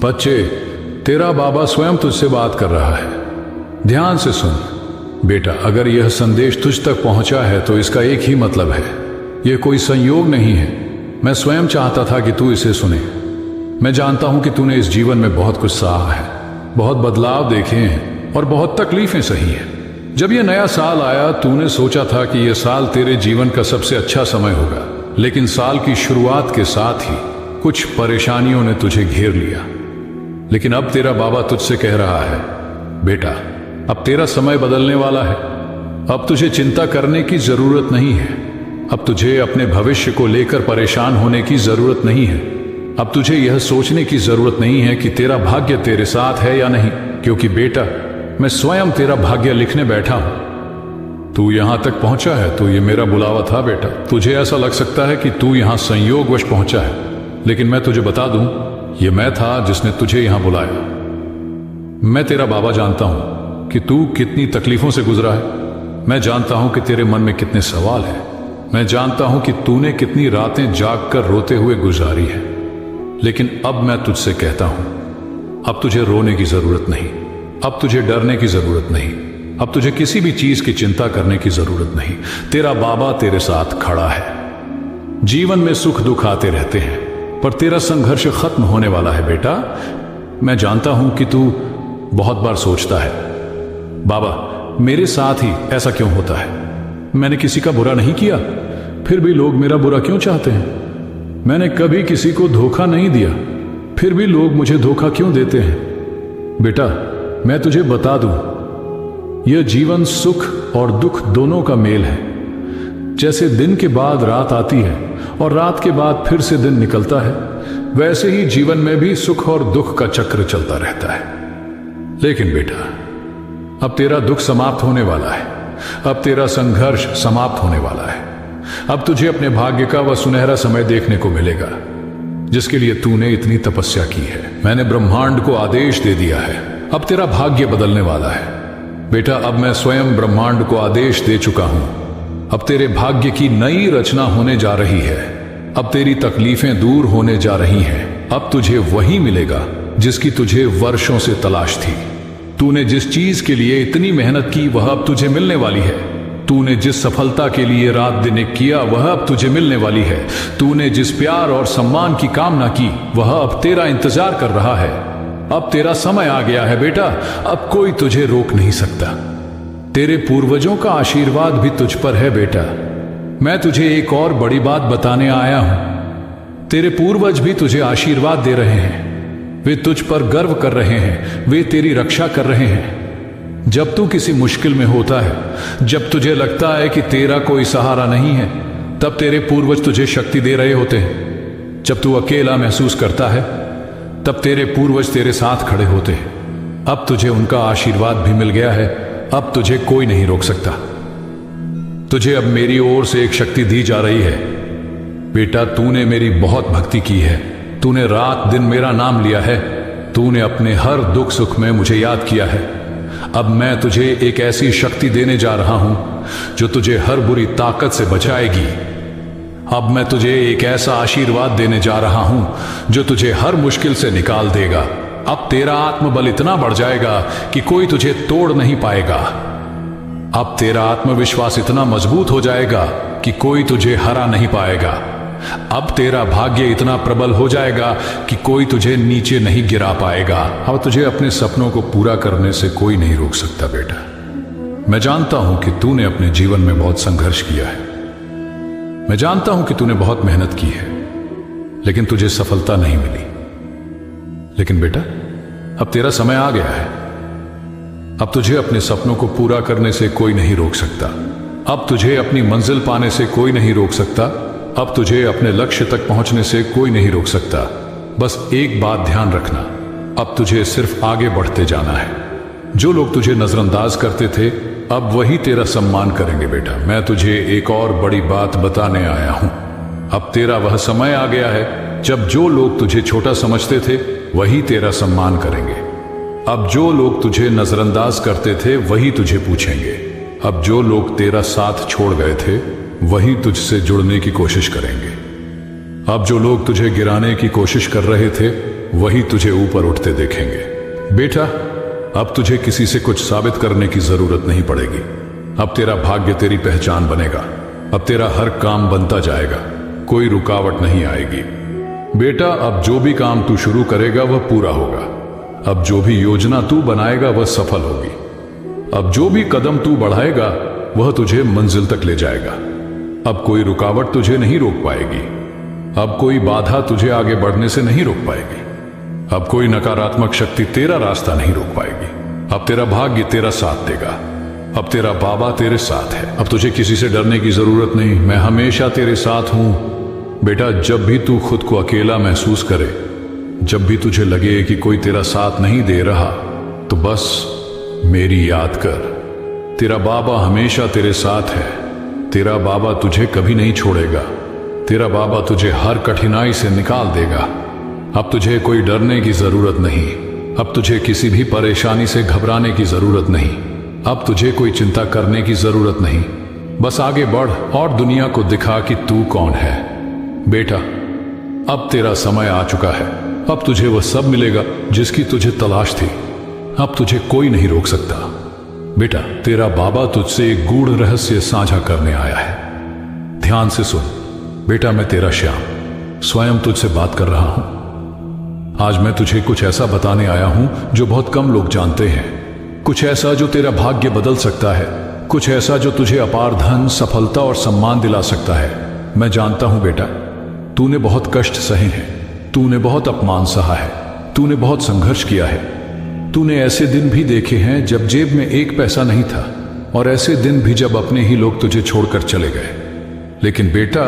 बच्चे, तेरा बाबा स्वयं तुझसे बात कर रहा है। ध्यान से सुन बेटा, अगर यह संदेश तुझ तक पहुंचा है तो इसका एक ही मतलब है। यह कोई संयोग नहीं है। मैं स्वयं चाहता था कि तू इसे सुने। मैं जानता हूं कि तूने इस जीवन में बहुत कुछ सहा है, बहुत बदलाव देखे हैं और बहुत तकलीफें सही हैं। जब यह नया साल आया, तूने सोचा था कि यह साल तेरे जीवन का सबसे अच्छा समय होगा, लेकिन साल की शुरुआत के साथ ही कुछ परेशानियों ने तुझे घेर लिया। लेकिन अब तेरा बाबा तुझसे कह रहा है, बेटा, अब तेरा समय बदलने वाला है। अब तुझे चिंता करने की जरूरत नहीं है। अब तुझे अपने भविष्य को लेकर परेशान होने की जरूरत नहीं है। अब तुझे यह सोचने की जरूरत नहीं है कि तेरा भाग्य तेरे साथ है या नहीं, क्योंकि बेटा, मैं स्वयं तेरा भाग्य लिखने बैठा हूं। तू यहां तक पहुंचा है तो ये मेरा बुलावा था बेटा। तुझे ऐसा लग सकता है कि तू यहां संयोगवश पहुंचा है, लेकिन मैं तुझे बता दूं, यह मैं था जिसने तुझे यहां बुलाया। मैं तेरा बाबा जानता हूं कि तू कितनी तकलीफों से गुजरा है। मैं जानता हूं कि तेरे मन में कितने सवाल हैं। मैं जानता हूं कि तूने कितनी रातें जागकर रोते हुए गुजारी है। लेकिन अब मैं तुझसे कहता हूं, अब तुझे रोने की जरूरत नहीं। अब तुझे डरने की जरूरत नहीं। अब तुझे किसी भी चीज की चिंता करने की जरूरत नहीं। तेरा बाबा तेरे साथ खड़ा है। जीवन में सुख दुख आते रहते हैं, पर तेरा संघर्ष खत्म होने वाला है बेटा। मैं जानता हूं कि तू बहुत बार सोचता है, बाबा, मेरे साथ ही ऐसा क्यों होता है? मैंने किसी का बुरा नहीं किया, फिर भी लोग मेरा बुरा क्यों चाहते हैं? मैंने कभी किसी को धोखा नहीं दिया, फिर भी लोग मुझे धोखा क्यों देते हैं? बेटा, मैं तुझे बता दूं, यह जीवन सुख और दुख दोनों का मेल है। जैसे दिन के बाद रात आती है और रात के बाद फिर से दिन निकलता है, वैसे ही जीवन में भी सुख और दुख का चक्र चलता रहता है। लेकिन बेटा, अब तेरा दुख समाप्त होने वाला है। अब तेरा संघर्ष समाप्त होने वाला है। अब तुझे अपने भाग्य का वह सुनहरा समय देखने को मिलेगा जिसके लिए तूने इतनी तपस्या की है। मैंने ब्रह्मांड को आदेश दे दिया है, अब तेरा भाग्य बदलने वाला है। बेटा, अब मैं स्वयं ब्रह्मांड को आदेश दे चुका हूं। अब तेरे भाग्य की नई रचना होने जा रही है। अब तेरी तकलीफें दूर होने जा रही हैं। अब तुझे वही मिलेगा जिसकी तुझे वर्षों से तलाश थी। तूने जिस चीज के लिए इतनी मेहनत की, वह अब तुझे मिलने वाली है। तूने जिस सफलता के लिए रात दिन एक किया, वह अब तुझे मिलने वाली है। तूने जिस प्यार और सम्मान की कामना की, वह अब तेरा इंतजार कर रहा है। अब तेरा समय आ गया है बेटा। अब कोई तुझे रोक नहीं सकता। तेरे पूर्वजों का आशीर्वाद भी तुझ पर है बेटा। मैं तुझे एक और बड़ी बात बताने आया हूं। तेरे पूर्वज भी तुझे आशीर्वाद दे रहे हैं। वे तुझ पर गर्व कर रहे हैं। वे तेरी रक्षा कर रहे हैं। जब तू किसी मुश्किल में होता है, जब तुझे लगता है कि तेरा कोई सहारा नहीं है, तब तेरे पूर्वज तुझे शक्ति दे रहे होते हैं। जब तू अकेला महसूस करता है, तब तेरे पूर्वज तेरे साथ खड़े होते हैं। अब तुझे उनका आशीर्वाद भी मिल गया है। अब तुझे कोई नहीं रोक सकता। तुझे अब मेरी ओर से एक शक्ति दी जा रही है। बेटा, तूने मेरी बहुत भक्ति की है। तूने रात दिन मेरा नाम लिया है। तूने अपने हर दुख सुख में मुझे याद किया है। अब मैं तुझे एक ऐसी शक्ति देने जा रहा हूं जो तुझे हर बुरी ताकत से बचाएगी। अब मैं तुझे एक ऐसा आशीर्वाद देने जा रहा हूं जो तुझे हर मुश्किल से निकाल देगा। अब तेरा आत्मबल इतना बढ़ जाएगा कि कोई तुझे तोड़ नहीं पाएगा। अब तेरा आत्मविश्वास इतना मजबूत हो जाएगा कि कोई तुझे हरा नहीं पाएगा। अब तेरा भाग्य इतना प्रबल हो जाएगा कि कोई तुझे नीचे नहीं गिरा पाएगा। अब तुझे अपने सपनों को पूरा करने से कोई नहीं रोक सकता बेटा। मैं जानता हूं कि तूने अपने जीवन में बहुत संघर्ष किया है। मैं जानता हूं कि तूने बहुत मेहनत की है, लेकिन तुझे सफलता नहीं मिली। लेकिन बेटा, अब तेरा समय आ गया है। अब तुझे अपने सपनों को पूरा करने से कोई नहीं रोक सकता। अब तुझे अपनी मंजिल पाने से कोई नहीं रोक सकता। अब तुझे अपने लक्ष्य तक पहुंचने से कोई नहीं रोक सकता। बस एक बात ध्यान रखना, अब तुझे सिर्फ आगे बढ़ते जाना है। जो लोग तुझे नजरअंदाज करते थे, अब वही तेरा सम्मान करेंगे बेटा। मैं तुझे एक और बड़ी बात बताने आया हूं। अब तेरा वह समय आ गया है जब जो लोग तुझे छोटा समझते थे, वही तेरा सम्मान करेंगे। अब जो लोग तुझे नजरअंदाज करते थे, वही तुझे पूछेंगे। अब जो लोग तेरा साथ छोड़ गए थे, वही तुझसे जुड़ने की कोशिश करेंगे। अब जो लोग तुझे गिराने की कोशिश कर रहे थे, वही तुझे ऊपर उठते देखेंगे। बेटा, अब तुझे किसी से कुछ साबित करने की जरूरत नहीं पड़ेगी। अब तेरा भाग्य तेरी पहचान बनेगा। अब तेरा हर काम बनता जाएगा, कोई रुकावट नहीं आएगी। बेटा, अब जो भी काम तू शुरू करेगा वह पूरा होगा। अब जो भी योजना तू बनाएगा वह सफल होगी। अब जो भी कदम तू बढ़ाएगा वह तुझे मंजिल तक ले जाएगा। अब कोई रुकावट तुझे नहीं रोक पाएगी। अब कोई बाधा तुझे आगे बढ़ने से नहीं रोक पाएगी। अब कोई नकारात्मक शक्ति तेरा रास्ता नहीं रोक पाएगी। अब तेरा भाग्य तेरा साथ देगा। अब तेरा बाबा तेरे साथ है। अब तुझे किसी से डरने की जरूरत नहीं। मैं हमेशा तेरे साथ हूं। बेटा, जब भी तू खुद को अकेला महसूस करे, जब भी तुझे लगे कि कोई तेरा साथ नहीं दे रहा, तो बस मेरी याद कर। तेरा बाबा हमेशा तेरे साथ है। तेरा बाबा तुझे कभी नहीं छोड़ेगा। तेरा बाबा तुझे हर कठिनाई से निकाल देगा। अब तुझे कोई डरने की जरूरत नहीं। अब तुझे किसी भी परेशानी से घबराने की जरूरत नहीं। अब तुझे कोई चिंता करने की जरूरत नहीं। बस आगे बढ़ और दुनिया को दिखा कि तू कौन है। बेटा, अब तेरा समय आ चुका है। अब तुझे वह सब मिलेगा जिसकी तुझे तलाश थी। अब तुझे कोई नहीं रोक सकता। बेटा, तेरा बाबा तुझसे एक गूढ़ रहस्य साझा करने आया है। ध्यान से सुन। बेटा, मैं तेरा श्याम स्वयं तुझसे बात कर रहा हूं। आज मैं तुझे कुछ ऐसा बताने आया हूं जो बहुत कम लोग जानते हैं। कुछ ऐसा जो तेरा भाग्य बदल सकता है। कुछ ऐसा जो तुझे अपार धन, सफलता और सम्मान दिला सकता है। मैं जानता हूं बेटा, तूने बहुत कष्ट सहे हैं। तूने बहुत अपमान सहा है। तूने बहुत संघर्ष किया है। तूने ऐसे दिन भी देखे हैं जब जेब में एक पैसा नहीं था, और ऐसे दिन भी जब अपने ही लोग तुझे छोड़कर चले गए। लेकिन बेटा,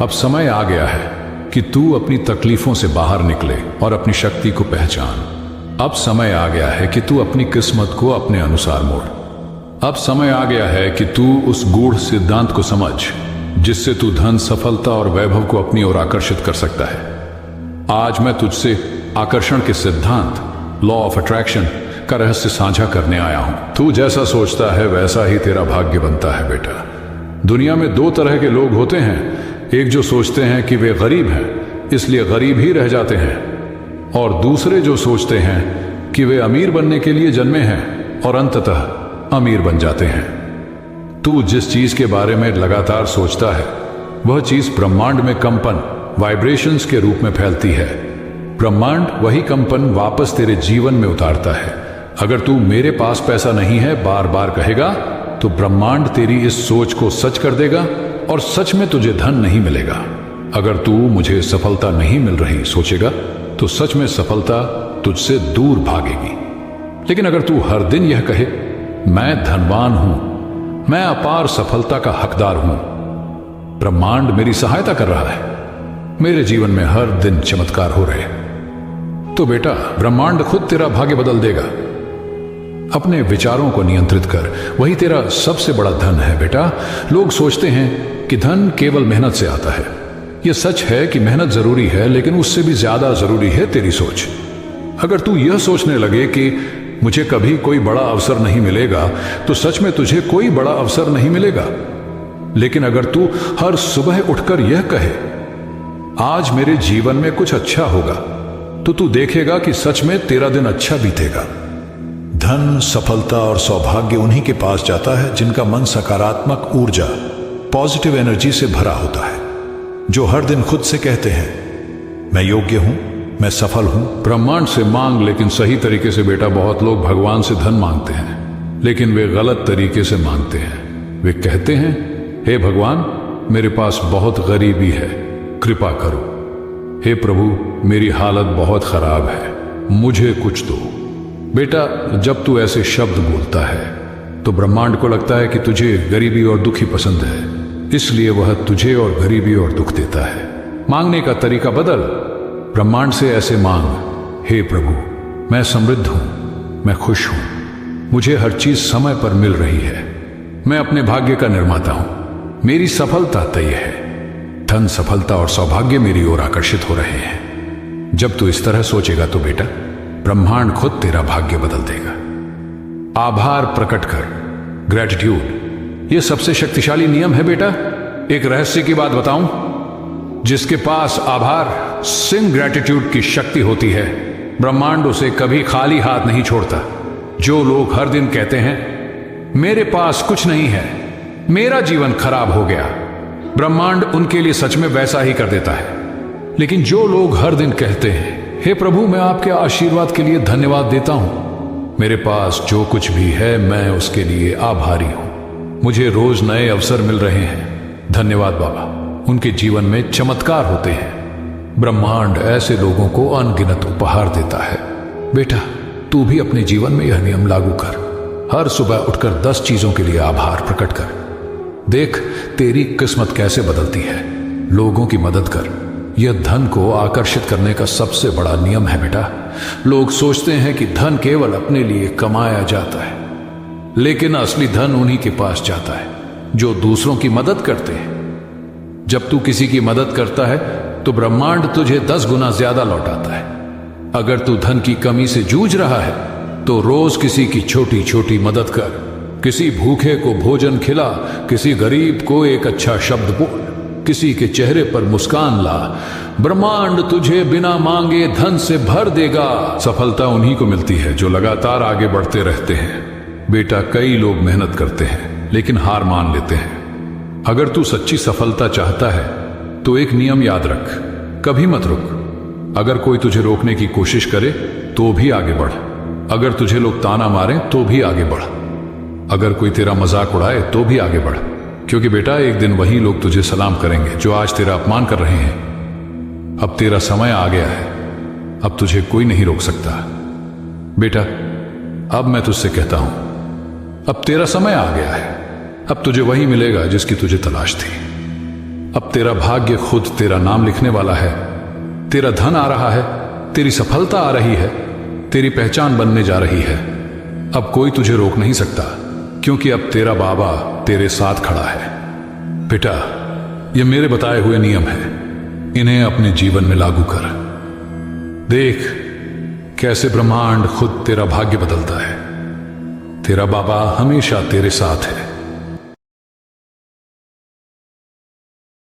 अब समय आ गया है कि तू अपनी तकलीफों से बाहर निकले और अपनी शक्ति को पहचान। अब समय आ गया है कि तू अपनी किस्मत को अपने अनुसार मोड़। अब समय आ गया है कि तू उस गूढ़ सिद्धांत को समझ जिससे तू धन, सफलता और वैभव को अपनी ओर आकर्षित कर सकता है। आज मैं तुझसे आकर्षण के सिद्धांत, लॉ ऑफ अट्रैक्शन का रहस्य साझा करने आया हूं। तू जैसा सोचता है वैसा ही तेरा भाग्य बनता है। बेटा, दुनिया में दो तरह के लोग होते हैं। एक जो सोचते हैं कि वे गरीब हैं, इसलिए गरीब ही रह जाते हैं, और दूसरे जो सोचते हैं कि वे अमीर बनने के लिए जन्मे हैं और अंततः अमीर बन जाते हैं। तू जिस चीज के बारे में लगातार सोचता है वह चीज ब्रह्मांड में कंपन, वाइब्रेशंस के रूप में फैलती है। ब्रह्मांड वही कंपन वापस तेरे जीवन में उतारता है। अगर तू मेरे पास पैसा नहीं है बार बार कहेगा तो ब्रह्मांड तेरी इस सोच को सच कर देगा और सच में तुझे धन नहीं मिलेगा। अगर तू मुझे सफलता नहीं मिल रही सोचेगा तो सच में सफलता तुझसे दूर भागेगी। लेकिन अगर तू हर दिन यह कहे, मैं धनवान हूं, मैं अपार सफलता का हकदार हूं, ब्रह्मांड मेरी सहायता कर रहा है, मेरे जीवन में हर दिन चमत्कार हो रहे हैं, तो बेटा, ब्रह्मांड खुद तेरा भाग्य बदल देगा। अपने विचारों को नियंत्रित कर, वही तेरा सबसे बड़ा धन है। बेटा, लोग सोचते हैं कि धन केवल मेहनत से आता है। यह सच है कि मेहनत जरूरी है, लेकिन उससे भी ज्यादा जरूरी है तेरी सोच। अगर तू यह सोचने लगे कि मुझे कभी कोई बड़ा अवसर नहीं मिलेगा, तो सच में तुझे कोई बड़ा अवसर नहीं मिलेगा। लेकिन अगर तू हर सुबह उठकर यह कहे, आज मेरे जीवन में कुछ अच्छा होगा, तो तू देखेगा कि सच में तेरा दिन अच्छा बीतेगा। धन, सफलता और सौभाग्य उन्हीं के पास जाता है जिनका मन सकारात्मक ऊर्जा, पॉजिटिव एनर्जी से भरा होता है, जो हर दिन खुद से कहते हैं, मैं योग्य हूं, मैं सफल हूं। ब्रह्मांड से मांग, लेकिन सही तरीके से। बेटा, बहुत लोग भगवान से धन मांगते हैं, लेकिन वे गलत तरीके से मांगते हैं। वे कहते हैं, हे भगवान, मेरे पास बहुत गरीबी है, कृपा करो। हे प्रभु, मेरी हालत बहुत खराब है, मुझे कुछ दो। बेटा, जब तू ऐसे शब्द बोलता है तो ब्रह्मांड को लगता है कि तुझे गरीबी और दुखी पसंद है, इसलिए वह तुझे और गरीबी और दुख देता है। मांगने का तरीका बदल। ब्रह्मांड से ऐसे मांग, हे प्रभु, मैं समृद्ध हूं, मैं खुश हूं, मुझे हर चीज समय पर मिल रही है, मैं अपने भाग्य का निर्माता हूं, मेरी सफलता तय है, धन, सफलता और सौभाग्य मेरी ओर आकर्षित हो रहे हैं। जब तू इस तरह सोचेगा तो बेटा, ब्रह्मांड खुद तेरा भाग्य बदल देगा। आभार प्रकट कर, ग्रेटिट्यूड, यह सबसे शक्तिशाली नियम है बेटा। एक रहस्य की बात बताऊं, जिसके पास आभार सिंग ग्रेटिट्यूड की शक्ति होती है। ब्रह्मांड उसे कभी खाली हाथ नहीं छोड़ता। जो लोग हर दिन कहते हैं मेरे पास कुछ नहीं है, मेरा जीवन खराब हो गया, ब्रह्मांड उनके लिए सच में वैसा ही कर देता है। लेकिन जो लोग हर दिन कहते हैं हे प्रभु, मैं आपके आशीर्वाद के लिए धन्यवाद देता हूं, मेरे पास जो कुछ भी है मैं उसके लिए आभारी हूं, मुझे रोज नए अवसर मिल रहे हैं, धन्यवाद बाबा, उनके जीवन में चमत्कार होते हैं। ब्रह्मांड ऐसे लोगों को अनगिनत उपहार देता है। बेटा, तू भी अपने जीवन में यह नियम लागू कर। हर सुबह उठकर 10 चीजों के लिए आभार प्रकट कर। देख तेरी किस्मत कैसे बदलती है। लोगों की मदद कर। यह धन को आकर्षित करने का सबसे बड़ा नियम है बेटा। लोग सोचते हैं कि धन केवल अपने लिए कमाया जाता है, लेकिन असली धन उन्हीं के पास जाता है जो दूसरों की मदद करते हैं। जब तू किसी की मदद करता है तो ब्रह्मांड तुझे 10 गुना ज्यादा लौटाता है। अगर तू धन की कमी से जूझ रहा है तो रोज किसी की छोटी छोटी मदद कर। किसी भूखे को भोजन खिला, किसी गरीब को एक अच्छा शब्द बोल, किसी के चेहरे पर मुस्कान ला। ब्रह्मांड तुझे बिना मांगे धन से भर देगा। सफलता उन्हीं को मिलती है जो लगातार आगे बढ़ते रहते हैं। बेटा, कई लोग मेहनत करते हैं लेकिन हार मान लेते हैं। अगर तू सच्ची सफलता चाहता है तो एक नियम याद रख, कभी मत रुक। अगर कोई तुझे रोकने की कोशिश करे तो भी आगे बढ़। अगर तुझे लोग ताना मारें तो भी आगे बढ़। अगर कोई तेरा मजाक उड़ाए तो भी आगे बढ़, क्योंकि बेटा एक दिन वही लोग तुझे सलाम करेंगे जो आज तेरा अपमान कर रहे हैं। अब तेरा समय आ गया है, अब तुझे कोई नहीं रोक सकता। बेटा, अब मैं तुझसे कहता हूं, अब तेरा समय आ गया है। अब तुझे वही मिलेगा जिसकी तुझे तलाश थी। अब तेरा भाग्य खुद तेरा नाम लिखने वाला है। तेरा धन आ रहा है, तेरी सफलता आ रही है, तेरी पहचान बनने जा रही है। अब कोई तुझे रोक नहीं सकता, क्योंकि अब तेरा बाबा तेरे साथ खड़ा है। बेटा, ये मेरे बताए हुए नियम हैं, इन्हें अपने जीवन में लागू कर। देख कैसे ब्रह्मांड खुद तेरा भाग्य बदलता है। तेरा बाबा हमेशा तेरे साथ है।